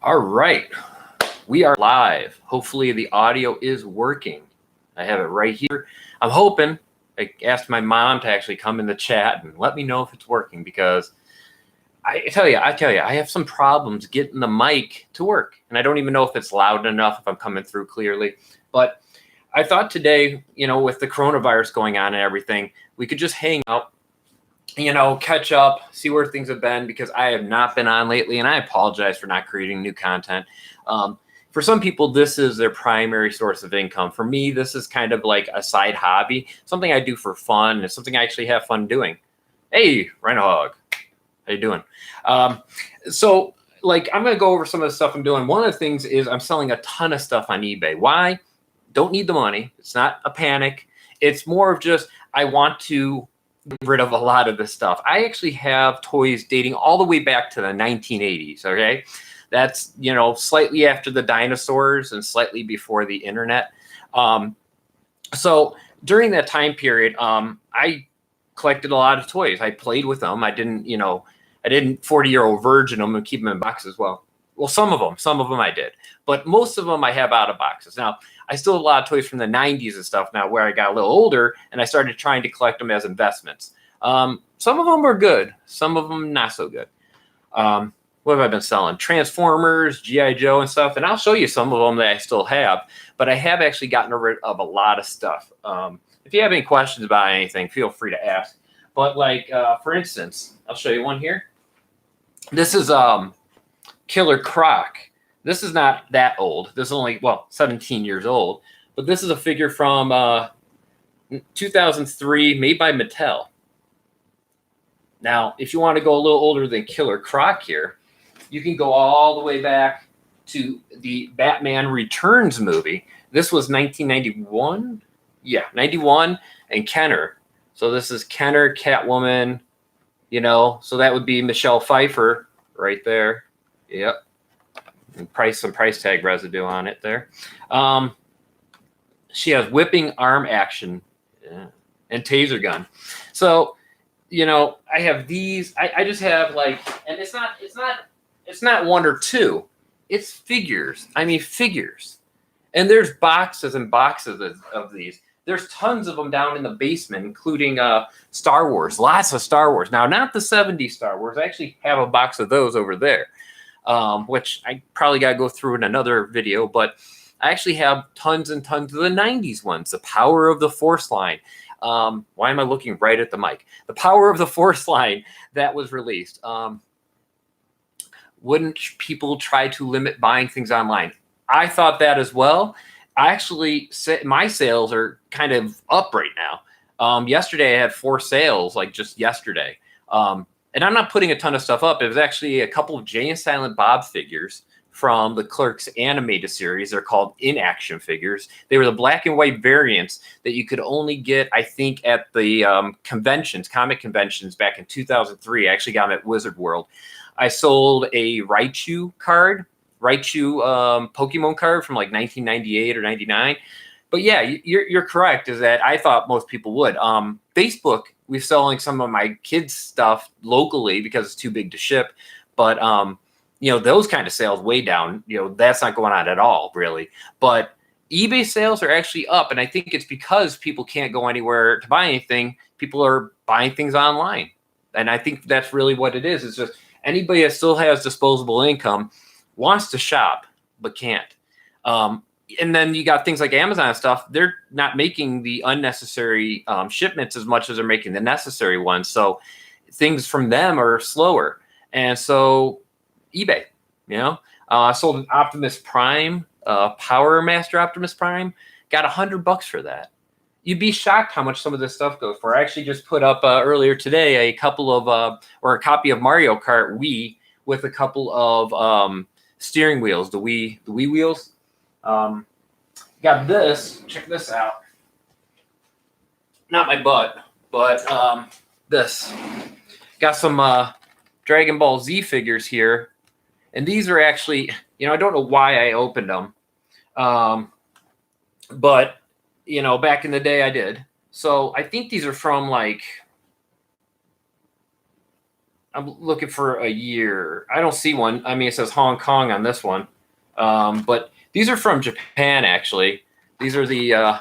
All right, we are live. Hopefully the audio is working. I have it right here. I'm hoping. I asked my mom to actually come in the chat and let me know if it's working, because I tell you, I have some problems getting the mic to work, and I don't even know if it's loud enough, if I'm coming through clearly. But I thought today, with the coronavirus going on and everything, we could just hang out, catch up, see where things have been, because I have not been on lately, and I apologize for not creating new content. For some people, this is their primary source of income. For me, this is kind of like a side hobby, something I do for fun. It's something I actually have fun doing. Hey, Rhino Hog, how you doing? I'm going to go over some of the stuff I'm doing. One of the things is I'm selling a ton of stuff on eBay. Why? Don't need the money. It's not a panic. It's more of just I want to get rid of a lot of this stuff. I actually have toys dating all the way back to the 1980s, okay? That's, slightly after the dinosaurs and slightly before the internet. So during that time period, I collected a lot of toys. I played with them. I didn't 40-year-old virgin them and keep them in boxes. Well, some of them I did, but most of them I have out of boxes. Now, I still have a lot of toys from the 90s and stuff now, where I got a little older and I started trying to collect them as investments. Some of them are good. Some of them not so good. What have I been selling? Transformers, G.I. Joe and stuff. And I'll show you some of them that I still have, but I have actually gotten rid of a lot of stuff. If you have any questions about anything, feel free to ask. But for instance, I'll show you one here. This is Killer Croc. This is not that old. This is only, 17 years old. But this is a figure from 2003, made by Mattel. Now, if you want to go a little older than Killer Croc here, you can go all the way back to the Batman Returns movie. This was 1991. Yeah, 91, and Kenner. So this is Kenner, Catwoman, so that would be Michelle Pfeiffer right there. Yep. And some price tag residue on it there. She has whipping arm action and taser gun. So, I have these. I just have and it's not one or two. It's figures. I mean, figures. And there's boxes and boxes of these. There's tons of them down in the basement, including Star Wars. Lots of Star Wars. Now, not the 70s Star Wars. I actually have a box of those over there, which I probably got to go through in another video. But I actually have tons and tons of the 90s ones. The Power of the Force line. Why am I looking right at the mic? The Power of the Force line that was released. Wouldn't people try to limit buying things online? I thought that as well. My sales are kind of up right now. Yesterday I had 4 sales, just yesterday. And I'm not putting a ton of stuff up. It was actually a couple of Jay and Silent Bob figures from the Clerks animated series. They're called in-action figures. They were the black and white variants that you could only get, I think, at the comic conventions back in 2003. I actually got them at Wizard World. I sold a Raichu Pokemon card from 1998 or 99. But yeah, you're correct, is that I thought most people would. Facebook, we're selling some of my kids' stuff locally because it's too big to ship. But, those kind of sales way down. That's not going on at all, really. But eBay sales are actually up. And I think it's because people can't go anywhere to buy anything. People are buying things online. And I think that's really what it is. It's just anybody that still has disposable income wants to shop, but can't. And then you got things like Amazon stuff. They're not making the unnecessary shipments as much as they're making the necessary ones. So things from them are slower. And so eBay, I sold an Optimus Prime, Power Master Optimus Prime, got $100 for that. You'd be shocked how much some of this stuff goes for. I actually just put up earlier today a copy of Mario Kart Wii with a couple of steering wheels, the Wii wheels. Got this. Check this out. Not my butt, but this. Got some Dragon Ball Z figures here, and these are actually, I don't know why I opened them, but back in the day I did. So I think these are from I'm looking for a year. I don't see one. I mean, it says Hong Kong on this one, but these are from Japan actually. These are the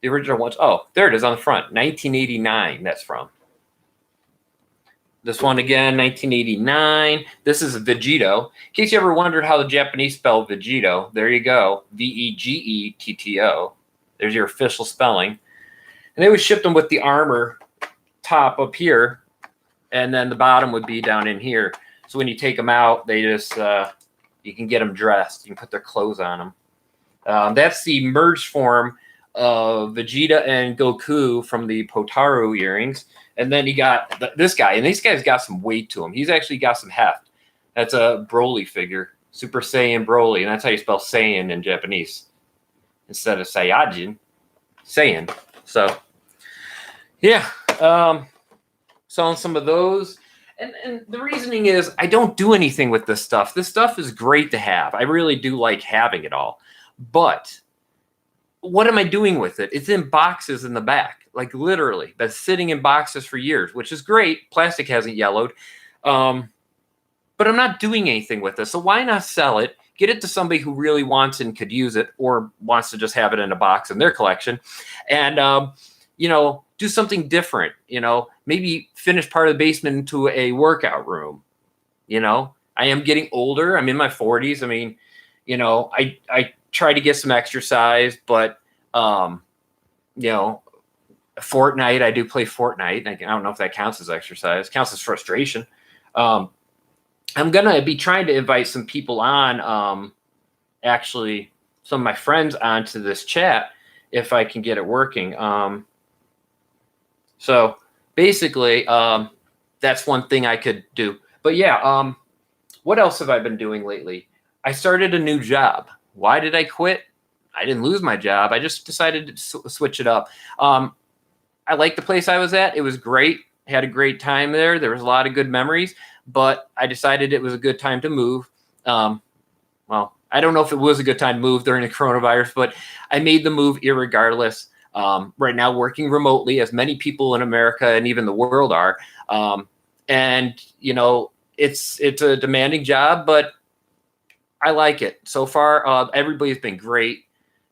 original ones. Oh, there it is on the front, 1989. That's from. This one again, 1989. This is Vegetto. In case you ever wondered how the Japanese spell Vegetto, there you go. Vegetto. There's your official spelling. And they would ship them with the armor top up here, and then the bottom would be down in here. So when you take them out, they just you can get them dressed. You can put their clothes on them. That's the merged form of Vegeta and Goku from the Potaro earrings. And then you got this guy, and this guy's got some weight to him. He's actually got some heft. That's a Broly figure, Super Saiyan Broly, and that's how you spell Saiyan in Japanese instead of Saiyajin, Saiyan. So, yeah, selling some of those. And the reasoning is I don't do anything with this stuff. This stuff is great to have. I really do like having it all. But what am I doing with it? It's in boxes in the back, like literally. That's sitting in boxes for years, which is great. Plastic hasn't yellowed. But I'm not doing anything with it. So why not sell it, get it to somebody who really wants and could use it or wants to just have it in a box in their collection and, do something different, maybe finish part of the basement into a workout room. I am getting older. I'm in my 40s. I mean, I try to get some exercise, but, Fortnite, I do play Fortnite. I don't know if that counts as exercise. It counts as frustration. I'm going to be trying to invite some people on, actually, some of my friends onto this chat if I can get it working. So basically, that's one thing I could do. But yeah, what else have I been doing lately? I started a new job. Why did I quit? I didn't lose my job. I just decided to switch it up. I liked the place I was at. It was great. I had a great time there. There was a lot of good memories, but I decided it was a good time to move. Well, I don't know if it was a good time to move during the coronavirus, but I made the move irregardless. Right now working remotely, as many people in America and even the world are. It's a demanding job, but I like it. So far, everybody's been great.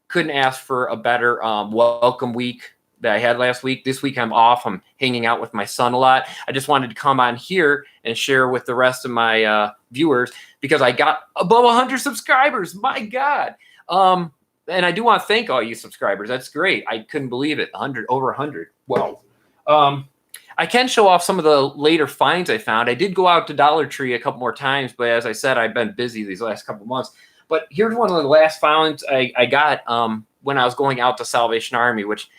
Couldn't ask for a better welcome week that I had last week. This week I'm off. I'm hanging out with my son a lot. I just wanted to come on here and share with the rest of my viewers because I got above 100 subscribers. My God. And I do want to thank all you subscribers. That's great. I couldn't believe it. Over 100. Wow. I can show off some of the later finds I found. I did go out to Dollar Tree a couple more times, but as I said, I've been busy these last couple months. But here's one of the last finds I got when I was going out to Salvation Army, which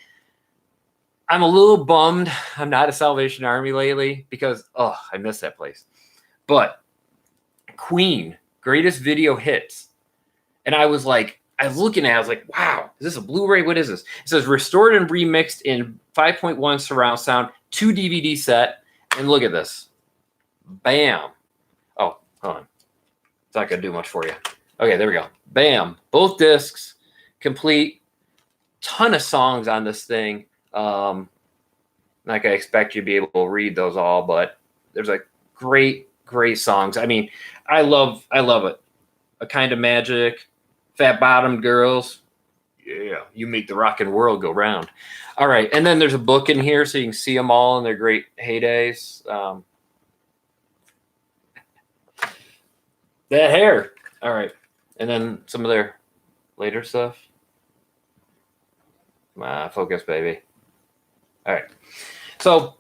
I'm a little bummed I'm not a Salvation Army lately because, I miss that place. But Queen, greatest video hits. And I was looking at it, I was like, wow, is this a Blu-ray? What is this? It says restored and remixed in 5.1 surround sound, 2 DVD set. And look at this. Bam. Oh, hold on. It's not going to do much for you. Okay, there we go. Bam. Both discs, complete. Ton of songs on this thing. Like I expect you to be able to read those all, but there's great songs. I mean, I love it. A Kind of Magic, Fat Bottomed Girls. Yeah, you make the rockin' world go round. All right, and then there's a book in here so you can see them all in their great heydays. That hair. All right, and then some of their later stuff. Come on, focus, baby. All right. So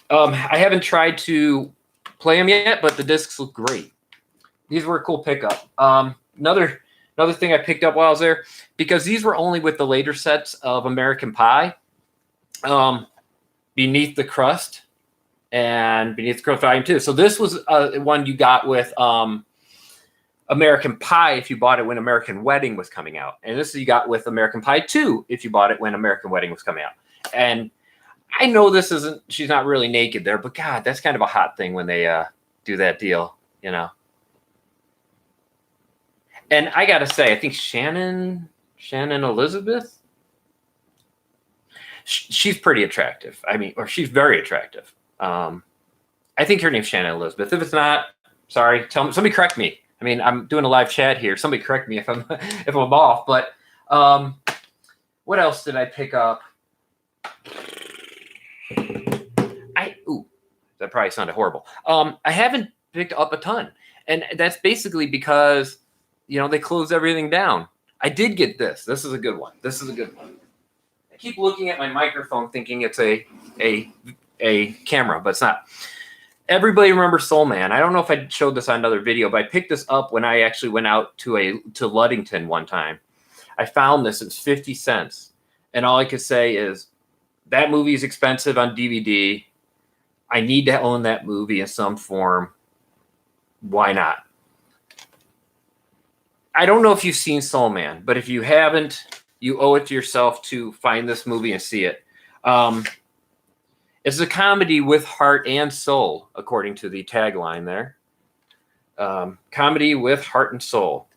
I haven't tried to play them yet, but the discs look great. These were a cool pickup. Another thing I picked up while I was there, because these were only with the later sets of American Pie, Beneath the Crust and Beneath the Crust Volume 2. So this was one you got with American Pie if you bought it when American Wedding was coming out. And this you got with American Pie 2 if you bought it when American Wedding was coming out. And I know she's not really naked there, but God, that's kind of a hot thing when they do that deal, And I got to say, I think Shannon Elizabeth, she's pretty attractive. I mean, or she's very attractive. I think her name's Shannon Elizabeth. If it's not, sorry, tell me. Somebody correct me. I mean, I'm doing a live chat here. Somebody correct me if I'm if I'm off. But what else did I pick up? That probably sounded horrible. I haven't picked up a ton, and that's basically because they closed everything down. I did get this. This is a good one. This is a good one. I keep looking at my microphone thinking it's a camera, but it's not. Everybody remembers Soul Man. I don't know if I showed this on another video, but I picked this up when I actually went out to Ludington one time. I found this. It's 50 cents. And all I could say is that movie is expensive on DVD. I need to own that movie in some form. Why not? I don't know if you've seen Soul Man, but if you haven't, you owe it to yourself to find this movie and see it. It's a comedy with heart and soul, according to the tagline there. Comedy with heart and soul.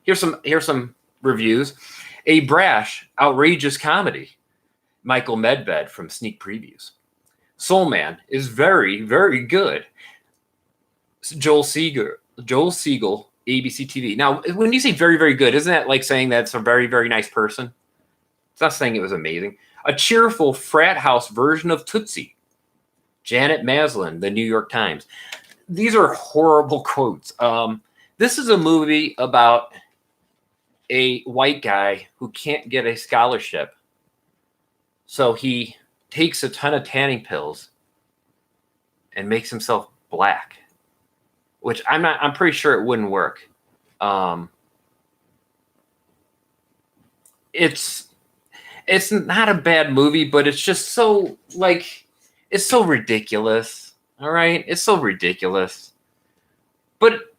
Here's some reviews. A brash, outrageous comedy. Michael Medved from Sneak Previews. Soul Man is very, very good. Joel Siegel, ABC TV. Now, when you say very, very good, isn't that like saying that's a very, very nice person? It's not saying it was amazing. A cheerful frat house version of Tootsie. Janet Maslin, The New York Times. These are horrible quotes. This is a movie about a white guy who can't get a scholarship. So he takes a ton of tanning pills and makes himself black, which I'm pretty sure it wouldn't work. It's not a bad movie, but it's just so it's so ridiculous. All right. It's so ridiculous, but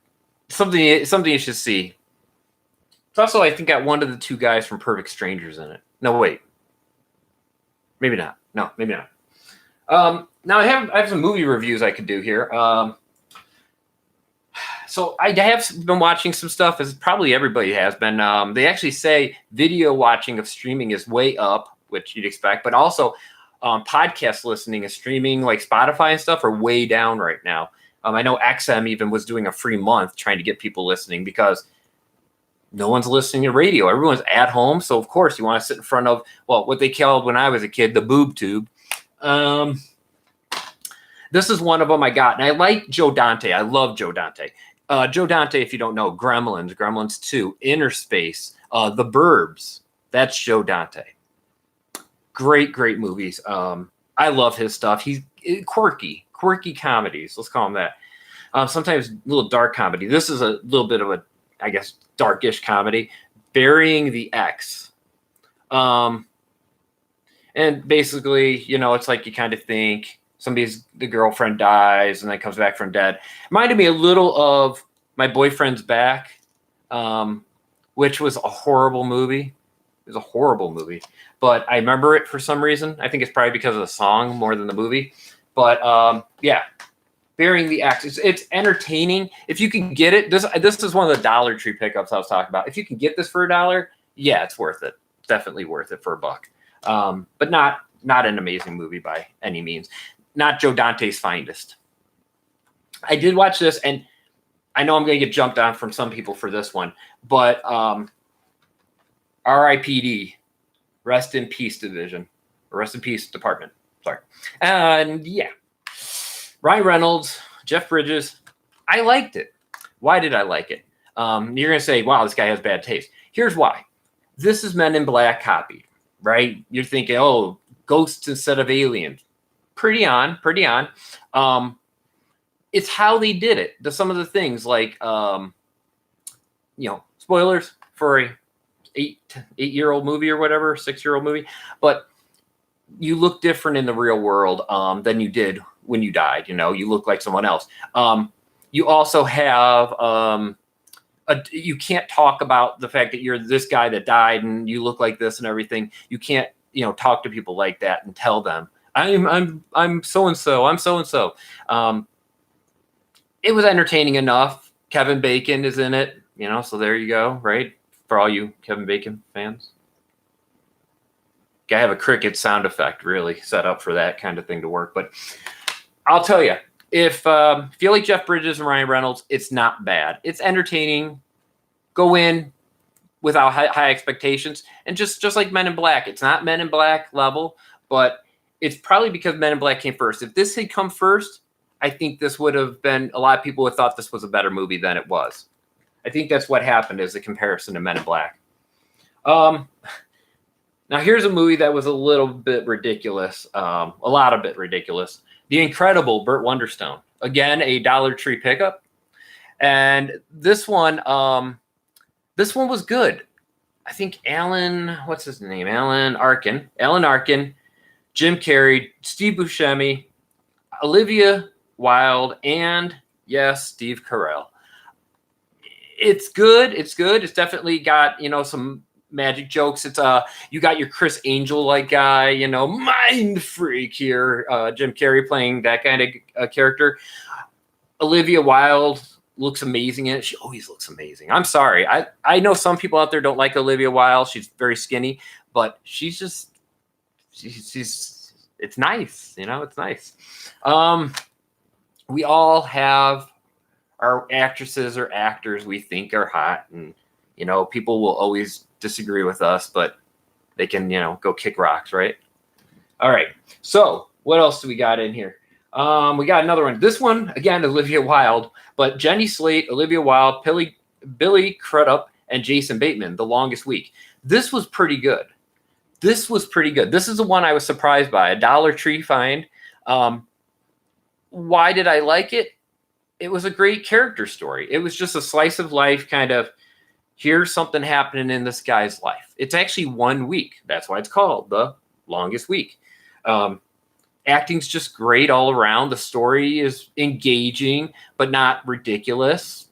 something you should see. It's also, I think, got one of the two guys from Perfect Strangers in it. No, wait. Maybe not. No, maybe not. Now I have some movie reviews I could do here. So I have been watching some stuff, as probably everybody has been. They actually say video watching of streaming is way up, which you'd expect, but also podcast listening and streaming like Spotify and stuff are way down right now. I know XM even was doing a free month trying to get people listening because no one's listening to radio. Everyone's at home. So, of course, you want to sit in front of, what they called when I was a kid, the boob tube. This is one of them I got. And I like Joe Dante. I love Joe Dante. Joe Dante, if you don't know, Gremlins 2, Inner Space, The Burbs. That's Joe Dante. Great, great movies. I love his stuff. He's quirky comedies. Let's call him that. Sometimes a little dark comedy. This is a little bit of a, I guess, darkish comedy. Burying the Ex. And basically, it's like you kind of think the girlfriend dies and then comes back from dead. Reminded me a little of My Boyfriend's Back, which was a horrible movie. It was a horrible movie, but I remember it for some reason. I think it's probably because of the song more than the movie. But yeah, Burying the Ex. It's entertaining. If you can get it, this is one of the Dollar Tree pickups I was talking about. If you can get this for $1, yeah, it's worth it. Definitely worth it for $1. But not an amazing movie by any means. Not Joe Dante's finest. I did watch this, and I know I'm going to get jumped on from some people for this one, but RIPD, Rest in Peace Division, or Rest in Peace Department. Sorry. And yeah, Ryan Reynolds, Jeff Bridges. I liked it. Why did I like it? You're going to say, wow, this guy has bad taste. Here's why. This is Men in Black copied, right? You're thinking, oh, ghosts instead of aliens. Pretty on. It's how they did it. Some of the things like, spoilers for a 8-year-old movie or whatever, 6-year-old movie, but you look different in the real world than you did when you died. You look like someone else. You also have you can't talk about the fact that you're this guy that died and you look like this and everything. You can't talk to people like that and tell them I'm so and so. I'm so and so. It was entertaining enough. Kevin Bacon is in it, so there you go, right? For all you Kevin Bacon fans. I have a cricket sound effect really set up for that kind of thing to work. But I'll tell you, if you like Jeff Bridges and Ryan Reynolds, it's not bad. It's entertaining. Go in without high expectations, and just like Men in Black, it's not Men in Black level, but it's probably because Men in Black came first. If this had come first, I think this would have been, a lot of people would have thought this was a better movie than it was. I think that's what happened as a comparison to Men in Black. Now here's a movie that was a little bit ridiculous, a lot of bit ridiculous. The Incredible Burt Wonderstone. Again, a Dollar Tree pickup. And this one was good. I think what's his name? Alan Arkin, Jim Carrey, Steve Buscemi, Olivia Wilde, and yes, Steve Carell. It's good. It's good. It's definitely got, some magic jokes. It's you got your Chris Angel like guy, mind freak here. Jim Carrey playing that kind of character. Olivia Wilde looks amazing in it. She always looks amazing. I'm sorry. I know some people out there don't like Olivia Wilde. She's very skinny, but she's it's nice. It's nice. We all have our actresses or actors we think are hot, and people will always disagree with us, but they can go kick rocks, right? All right, so what else do we got in here? We got another one. This one again, Olivia Wilde, but Jenny Slate, Olivia Wilde, Billy Crudup, and Jason Bateman, The Longest Week. This was pretty good. This is the one I was surprised by, a Dollar Tree find. Why did I like it? It was a great character story. It was just a slice of life kind of, here's something happening in this guy's life. It's actually 1 week. That's why it's called The Longest Week. Acting's just great all around. The story is engaging, but not ridiculous.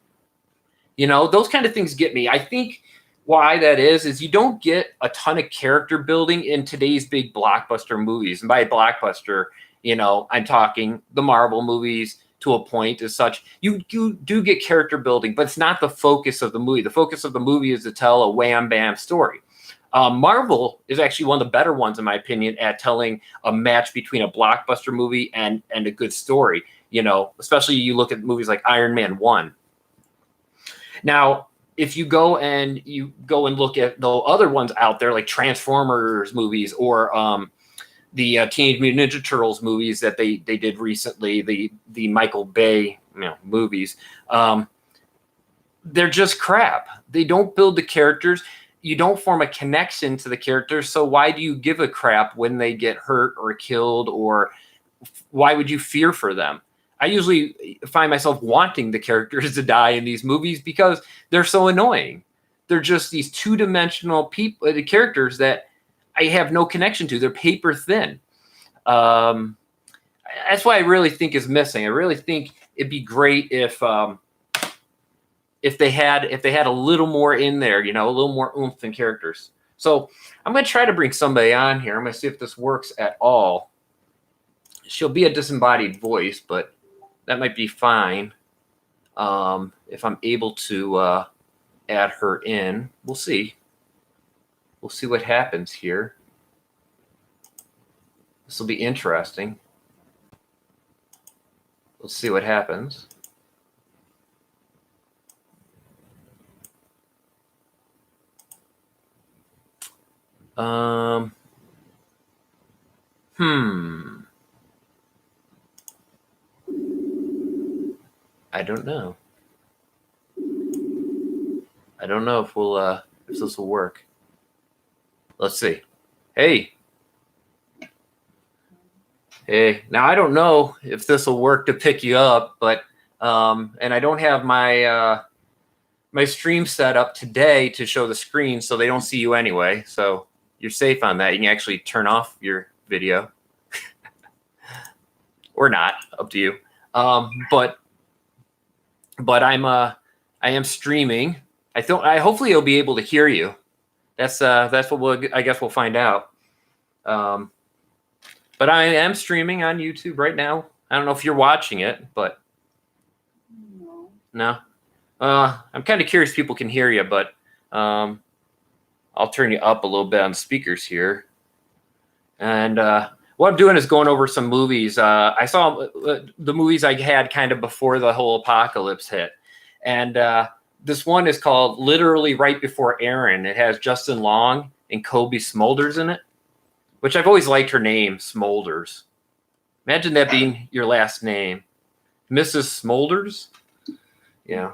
Those kind of things get me. I think why that is you don't get a ton of character building in today's big blockbuster movies. And by blockbuster, I'm talking the Marvel movies to a point as such. You do get character building, but it's not the focus of the movie. The focus of the movie is to tell a wham bam story. Marvel is actually one of the better ones, in my opinion, at telling a match between a blockbuster movie and a good story. Especially you look at movies like Iron Man 1. Now, if you go and look at the other ones out there, like Transformers movies or the Teenage Mutant Ninja Turtles movies that they did recently, the Michael Bay movies, they're just crap. They don't build the characters. You don't form a connection to the characters. So why do you give a crap when they get hurt or killed, or why would you fear for them? I usually find myself wanting the characters to die in these movies because they're so annoying. They're just these two-dimensional the characters that I have no connection to. They're paper thin. That's what I really think is missing. I really think it'd be great if they had a little more in there, a little more oomph in characters. So I'm going to try to bring somebody on here. I'm going to see if this works at all. She'll be a disembodied voice, but that might be fine. If I'm able to add her in, we'll see. We'll see what happens here. This will be interesting. Let's see what happens. I don't know. I don't know if this will work. Let's see. Hey. Now I don't know if this will work to pick you up, but and I don't have my my stream set up today to show the screen, so they don't see you anyway. So you're safe on that. You can actually turn off your video or not, up to you. But I am streaming. Hopefully you'll be able to hear you. That's what I guess we'll find out. But I am streaming on YouTube right now. I don't know if you're watching it, but no. I'm kind of curious if people can hear you, but I'll turn you up a little bit on the speakers here. And what I'm doing is going over some movies. I saw the movies I had kind of before the whole apocalypse hit. And this one is called Literally Right Before Aaron. It has Justin Long and Kobe Smulders in it, which I've always liked her name, Smulders. Imagine that being your last name. Mrs. Smulders? Yeah.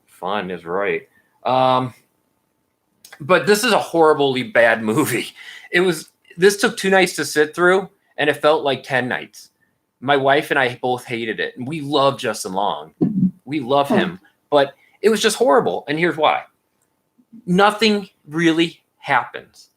Fun is right. But this is a horribly bad movie. This took 2 nights to sit through, and it felt like 10 nights. My wife and I both hated it, and we love Justin Long. We love him, but it was just horrible. And here's why. Nothing really happens.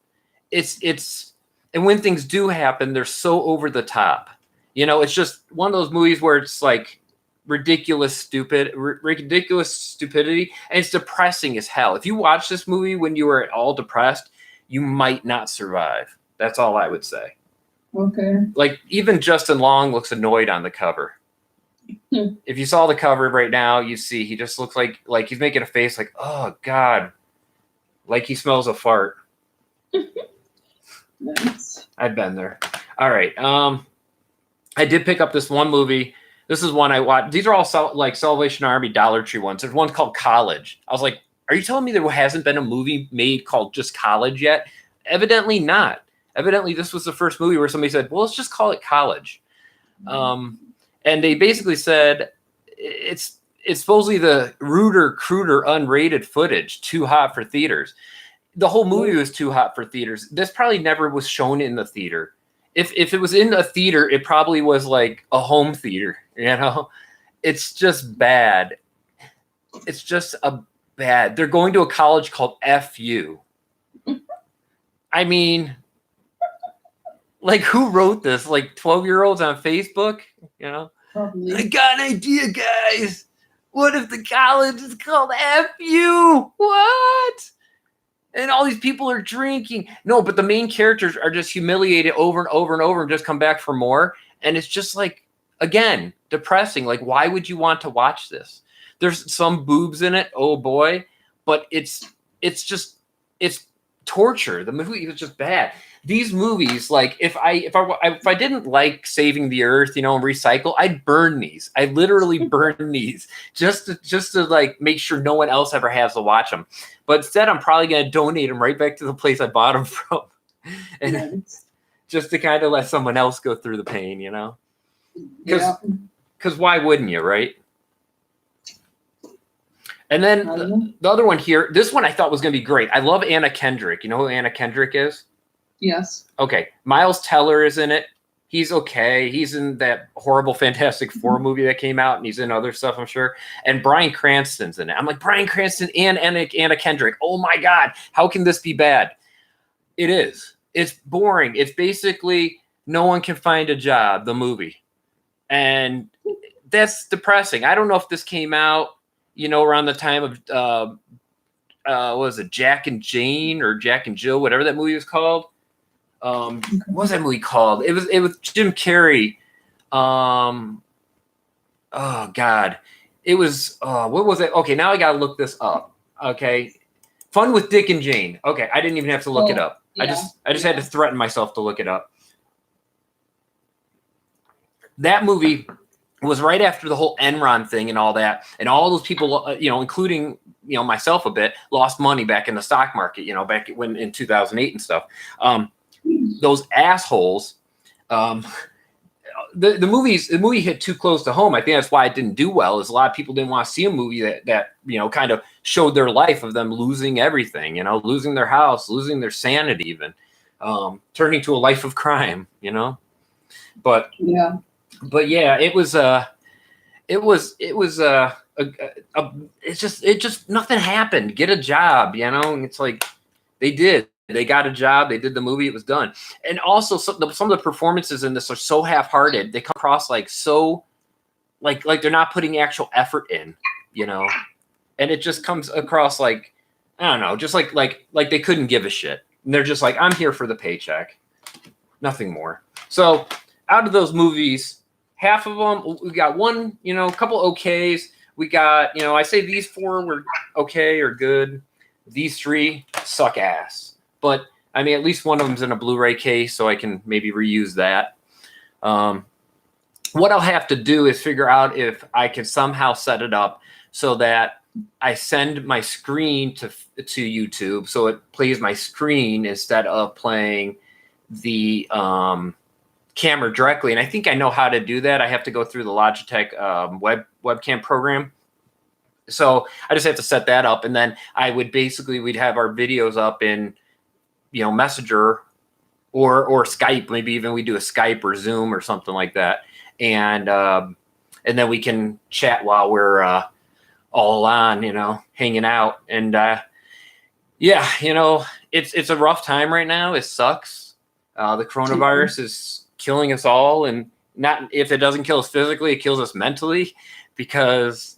And when things do happen, they're so over the top. You know, it's just one of those movies where it's like ridiculous stupidity, and it's depressing as hell. If you watch this movie when you were all depressed, you might not survive. That's all I would say. Okay. Like, even Justin Long looks annoyed on the cover. If you saw the cover right now, you see he just looks like he's making a face like, oh God, like he smells a fart. Nice. I've been there. All right. I did pick up this one movie. This is one I watched. These are all Salvation Army Dollar Tree ones. There's one called College. I was like, are you telling me there hasn't been a movie made called just College yet? Evidently not. Evidently, this was the first movie where somebody said, well, let's just call it College. And they basically said it's supposedly the ruder, cruder, unrated footage, too hot for theaters. The whole movie was too hot for theaters. This probably never was shown in the theater. If it was in a theater, it probably was like a home theater, you know? It's just bad. It's just bad. They're going to a college called FU. I mean, like, who wrote this? Like 12-year-olds on Facebook, you know? Probably. I got an idea, guys. What if the college is called FU? What? And all these people are drinking. No, but the main characters are just humiliated over and over and over and just come back for more. And it's just like, again, depressing. Like, why would you want to watch this? There's some boobs in it. Oh boy. But it's torture. The movie was just bad. These movies, like, if I didn't like Saving the Earth, you know, and recycle, I'd burn these. I literally burn these just to like make sure no one else ever has to watch them. But instead, I'm probably going to donate them right back to the place I bought them from, and just to kind of let someone else go through the pain, you know? Because why wouldn't you, right? And then the other one here, this one I thought was going to be great. I love Anna Kendrick. You know who Anna Kendrick is? Yes. Okay. Miles Teller is in it. He's okay. He's in that horrible Fantastic Four movie that came out, and he's in other stuff, I'm sure. And Bryan Cranston's in it. I'm like, Bryan Cranston and Anna Kendrick. Oh my God. How can this be bad? It is. It's boring. It's basically No One Can Find a Job, the movie. And that's depressing. I don't know if this came out, you know, around the time of, what was it, Jack and Jane or Jack and Jill, whatever that movie was called. What was that movie called? It was Jim Carrey. Oh God. It was, what was it? Okay, now I gotta look this up. Okay. Fun with Dick and Jane. Okay, I didn't even have to look it up. Yeah. I just had to threaten myself to look it up. That movie was right after the whole Enron thing and all that, and all those people, you know, including, you know, myself a bit, lost money back in the stock market, you know, back when in 2008 and stuff. Those assholes. The movie hit too close to home. I think that's why it didn't do well. Is a lot of people didn't want to see a movie that you know, kind of showed their life of them losing everything, you know, losing their house, losing their sanity, even turning to a life of crime, you know. But yeah, it just nothing happened. Get a job, you know. And it's like they got a job, they did the movie, it was done. And also some of the performances in this are so half-hearted. They come across like so like they're not putting actual effort in, you know. And it just comes across like, I don't know, just like they couldn't give a shit. And they're just like, I'm here for the paycheck, nothing more. So out of those movies, half of them, we got one, you know, a couple okays. We got, you know, I say these 4 were okay or good. These 3 suck ass. But I mean, at least one of them's in a Blu-ray case, so I can maybe reuse that. What I'll have to do is figure out if I can somehow set it up so that I send my screen to YouTube, so it plays my screen instead of playing the camera directly. And I think I know how to do that. I have to go through the Logitech webcam program. So I just have to set that up, and then I would we'd have our videos up in, Messenger or Skype. Maybe even we do a Skype or Zoom or something like that, and then we can chat while we're all on, hanging out. And it's a rough time right now. It sucks. The coronavirus is killing us all, and not if it doesn't kill us physically, it kills us mentally, because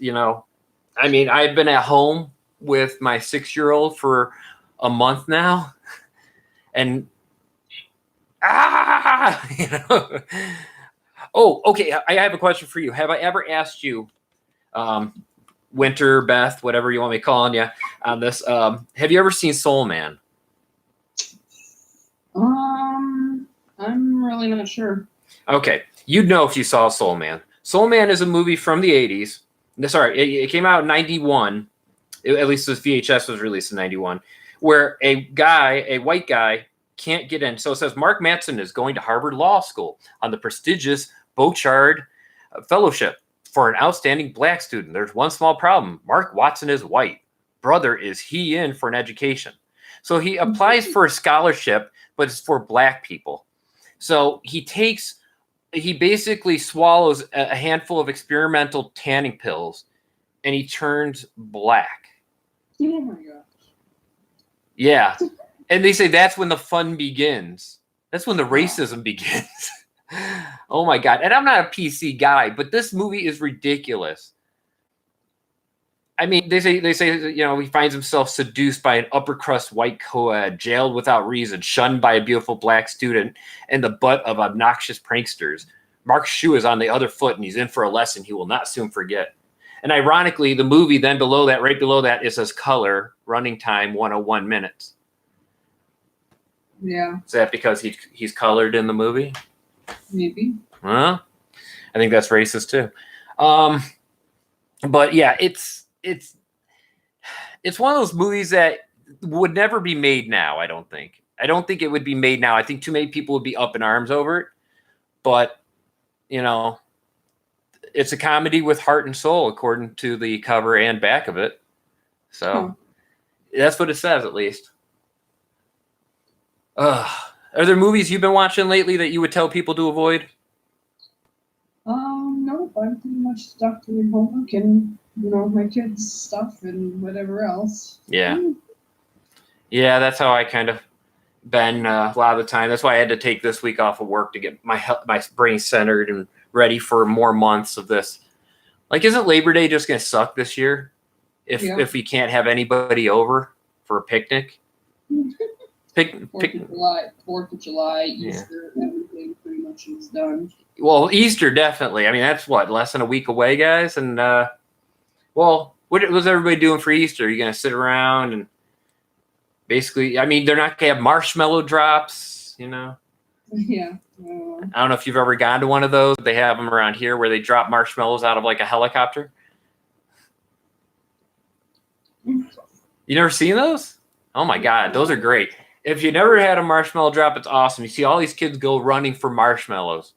I've been at home with my 6-year-old for a month now, and Oh, okay. I have a question for you. Have I ever asked you, Winter, Beth, whatever you want me calling you on this? Have you ever seen Soul Man? I'm really not sure. Okay, you'd know if you saw Soul Man. Soul Man is a movie from the 80s. Sorry, it came out in 91. At least this VHS was released in 91, where a white guy, can't get in. So it says Mark Manson is going to Harvard Law School on the prestigious Bochard Fellowship for an outstanding black student. There's one small problem. Mark Watson is white. Brother, is he in for an education? So he applies for a scholarship, but it's for black people. So he basically swallows a handful of experimental tanning pills, and he turns black. Oh my gosh. Yeah. And they say that's when the fun begins. That's when the racism begins. Oh my God. And I'm not a PC guy, but this movie is ridiculous. I mean, they say, he finds himself seduced by an upper crust white co-ed, jailed without reason, shunned by a beautiful black student, and the butt of obnoxious pranksters. Mark's shoe is on the other foot, and he's in for a lesson he will not soon forget. And ironically, the movie then right below that, it says color, running time 101 minutes. Yeah. Is that because he's colored in the movie? Maybe. Well, I think that's racist too. But yeah, it's one of those movies that would never be made now. I don't think it would be made now. I think too many people would be up in arms over it. But it's a comedy with heart and soul, according to the cover and back of it. So that's what it says, at least. Are there movies you've been watching lately that you would tell people to avoid? No, I'm pretty much stuck doing homework and, my kids' stuff and whatever else. Yeah. Yeah, that's how I kind of been a lot of the time. That's why I had to take this week off of work to get my brain centered and ready for more months of this. Like, isn't Labor Day just going to suck this year if we can't have anybody over for a picnic? 4th of July, Easter, everything pretty much is done. Well, Easter, definitely. I mean, that's less than a week away, guys. And, what was everybody doing for Easter? Are you going to sit around and basically, they're not going to have marshmallow drops, Yeah. I don't know if you've ever gone to one of those. They have them around here where they drop marshmallows out of like a helicopter. You never seen those? Oh my God, those are great. If you never had a marshmallow drop, it's awesome. You see all these kids go running for marshmallows.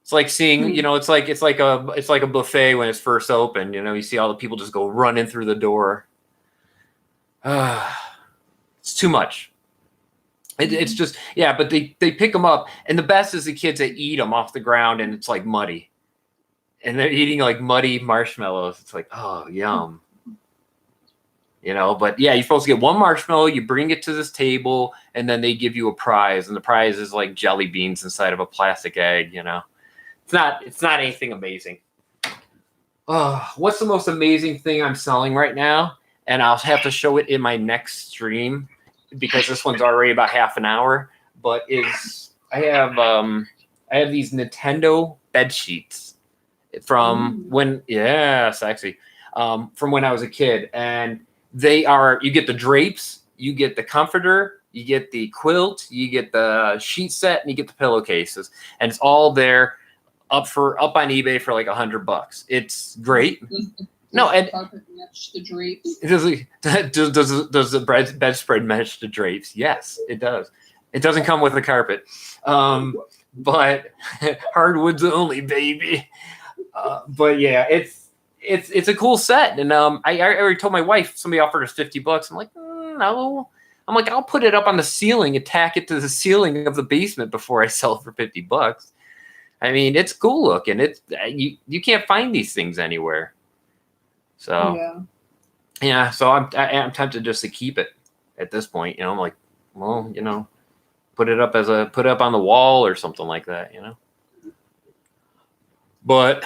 It's like seeing, it's like a buffet when it's first open. You see all the people just go running through the door. It's too much. It's just, but they pick them up, and the best is the kids that eat them off the ground, and it's like muddy, and they're eating like muddy marshmallows. It's like, oh, yum. But yeah, you're supposed to get one marshmallow, you bring it to this table, and then they give you a prize, and the prize is like jelly beans inside of a plastic egg. It's not anything amazing. What's the most amazing thing I'm selling right now? And I'll have to show it in my next stream because this one's already about half an hour. But I have these Nintendo bed sheets from sexy, from when I was a kid, and you get the drapes, you get the comforter, you get the quilt, you get the sheet set, and you get the pillowcases, and it's all there up on eBay for like $100. It's great. No, and carpet match the drapes. does the bedspread match the drapes? Yes, it does. It doesn't come with a carpet, but hardwoods only, baby. But yeah, it's a cool set, and I already told my wife somebody offered us $50. I'm like, no. I'm like, I'll put it up on the ceiling and tack it to the ceiling of the basement before I sell it for $50. I mean, it's cool looking. It's you can't find these things anywhere. So yeah. So I'm tempted just to keep it at this point. I'm like, well, put it up on the wall or something like that. But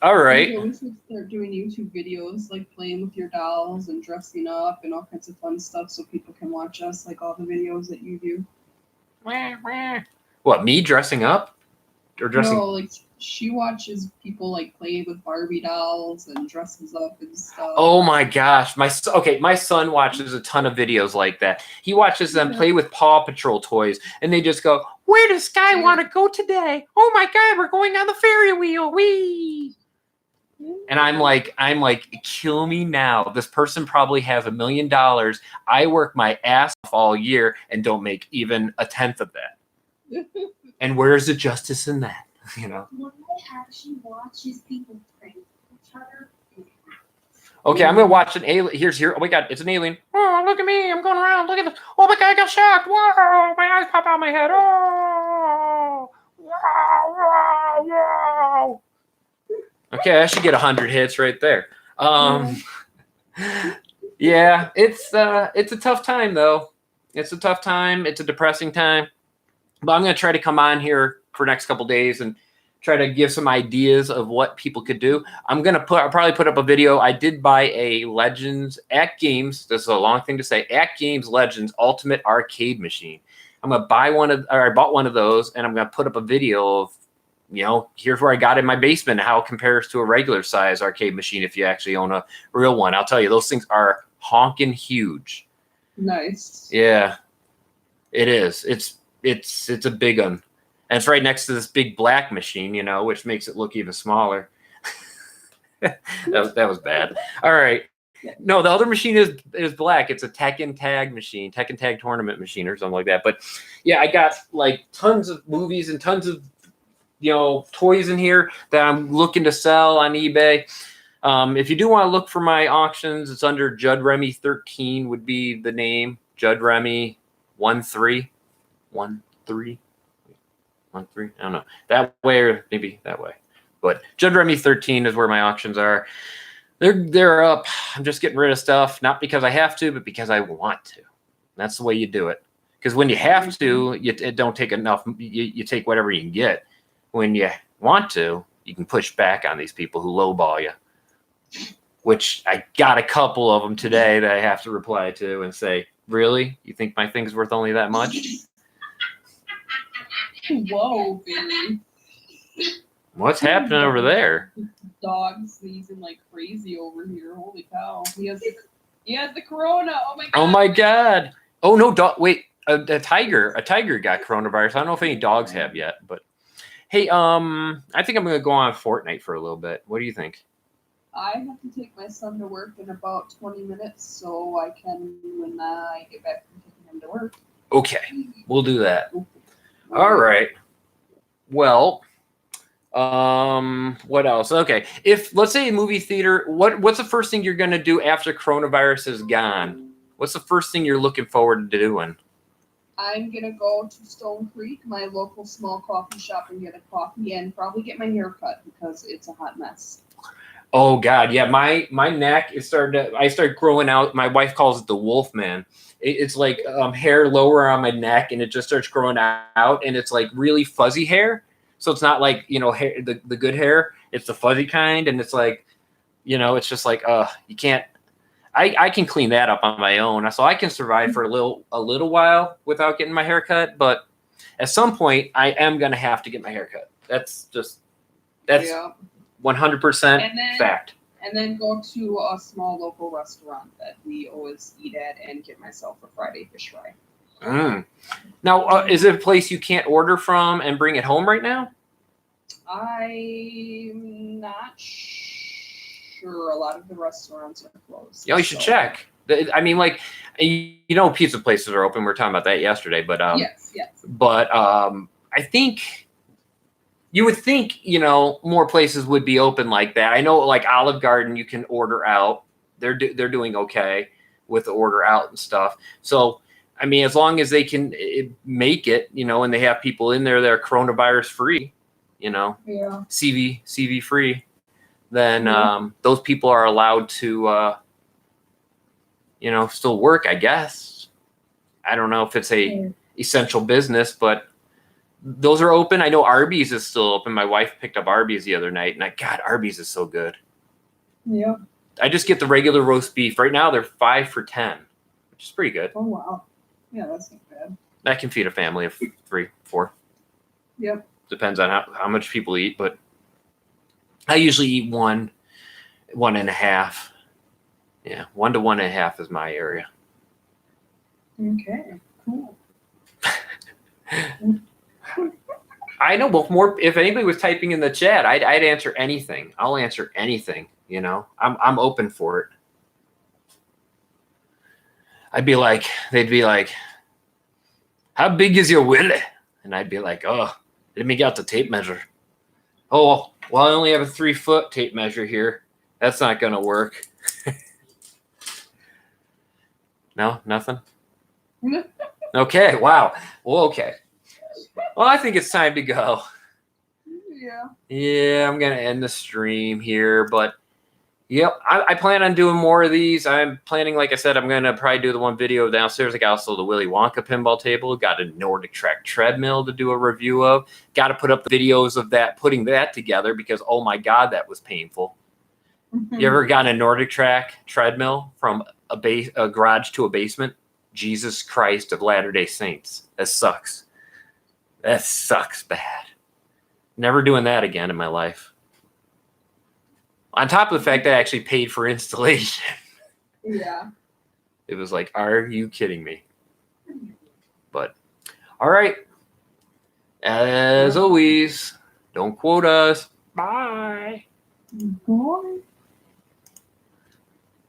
all right. We should start doing YouTube videos, like playing with your dolls and dressing up and all kinds of fun stuff, so people can watch us, like all the videos that you do. What, me dressing up? Or dressing? No, like she watches people like play with Barbie dolls and dresses up and stuff. Oh my gosh, my son watches a ton of videos like that. He watches them play with Paw Patrol toys, and they just go, "Where does Sky want to go today? Oh my God, we're going on the Ferry wheel, wee!" And I'm like, kill me now. This person probably has $1 million. I work my ass off all year and don't make even a tenth of that. And where's the justice in that? When I actually watch his people prank each other. Okay, I'm gonna watch an alien. Here. Oh my God, it's an alien. Oh, look at me! I'm going around. Look at this. Oh my God, I got shocked. Whoa! My eyes pop out my head. Oh! Wow! Okay, I should get 100 hits right there. Yeah, it's a tough time though. It's a tough time. It's a depressing time. But I'm gonna try to come on here for the next couple days and try to give some ideas of what people could do. I'll probably put up a video. I did buy a Legends at Games. This is a long thing to say. At Games Legends Ultimate Arcade Machine. I bought one of those, and I'm gonna put up a video of, here's where I got in my basement, how it compares to a regular size arcade machine if you actually own a real one. I'll tell you, those things are honking huge. Nice. Yeah, it is. It's a big one. And it's right next to this big black machine, which makes it look even smaller. that was bad. All right. No, the other machine is black. It's a Tekken Tag machine, Tekken Tag tournament machine or something like that. But yeah, I got like tons of movies and tons of toys in here that I'm looking to sell on eBay. If you do want to look for my auctions, it's under Judd Remy 13 would be the name. Judd Remy 13. I don't know. That way or maybe that way. But Judd Remy 13 is where my auctions are. They're up. I'm just getting rid of stuff, not because I have to, but because I want to. That's the way you do it. Because when you have to, it don't take enough. You take whatever you can get. When you want to, you can push back on these people who lowball you. Which I got a couple of them today that I have to reply to and say, really? You think my thing's worth only that much? Whoa, Barry. What's happening over there? Dog sneezing like crazy over here. Holy cow. He has the corona. Oh my God. Oh my God. Oh no, dog. Wait, a tiger got coronavirus. I don't know if any dogs have yet, but hey, I think I'm going to go on Fortnite for a little bit. What do you think? I have to take my son to work in about 20 minutes, so I can, when I get back from taking him to work. Okay, we'll do that. All right. Well, what else? Okay, if let's say a movie theater, what's the first thing you're going to do after coronavirus is gone? What's the first thing you're looking forward to doing? I'm going to go to Stone Creek, my local small coffee shop, and get a coffee and probably get my hair cut because it's a hot mess. Oh God, yeah, my neck is I started growing out. My wife calls it the wolf man. It's like hair lower on my neck, and it just starts growing out, and it's like really fuzzy hair. So it's not like hair, the good hair. It's the fuzzy kind, and it's like, it's just like you can't. I can clean that up on my own, so I can survive for a little while without getting my hair cut. But at some point, I am gonna have to get my hair cut. That's 100% fact. And then go to a small local restaurant that we always eat at and get myself a Friday fish fry. Now, is it a place you can't order from and bring it home right now? I'm not sure. A lot of the restaurants are closed. Yeah, you should check. I mean, like, pizza places are open. We were talking about that yesterday, but yes. But I think you would think, more places would be open like that. I know, like Olive Garden, you can order out. They're doing okay with the order out and stuff. So, I mean, as long as they can make it, and they have people in there that are coronavirus free, Yeah. CV free, then those people are allowed to, still work, I guess. I don't know if it's a essential business, but those are open. I know Arby's is still open. My wife picked up Arby's the other night, and God, Arby's is so good. Yeah. I just get the regular roast beef. Right now, they're 5 for $10, which is pretty good. Oh, wow. Yeah, that's not bad. That can feed a family of 3, 4. Yep. Depends on how much people eat, but I usually eat 1, 1.5. Yeah, 1 to 1.5 is my area. Okay, cool. I know, but more. If anybody was typing in the chat, I'd answer anything. I'll answer anything. I'm open for it. They'd be like, "How big is your willy?" And I'd be like, "Oh, let me get out the tape measure." Oh, well, I only have a 3-foot tape measure here. That's not gonna work. No, nothing. Okay. Wow. Well, okay. Well, I think it's time to go. Yeah. Yeah, I'm going to end the stream here, but yep, I plan on doing more of these. I'm planning, like I said, I'm going to probably do the one video downstairs. I got also the Willy Wonka pinball table, got a Nordic Track treadmill to do a review of. Got to put up the videos of that, putting that together because, oh my God, that was painful. You ever gotten a Nordic Track treadmill from a garage to a basement? Jesus Christ of Latter-day Saints. That sucks. That sucks bad. Never doing that again in my life. On top of the fact that I actually paid for installation. Yeah. It was like, are you kidding me? But, all right. As always, don't quote us. Bye. Bye.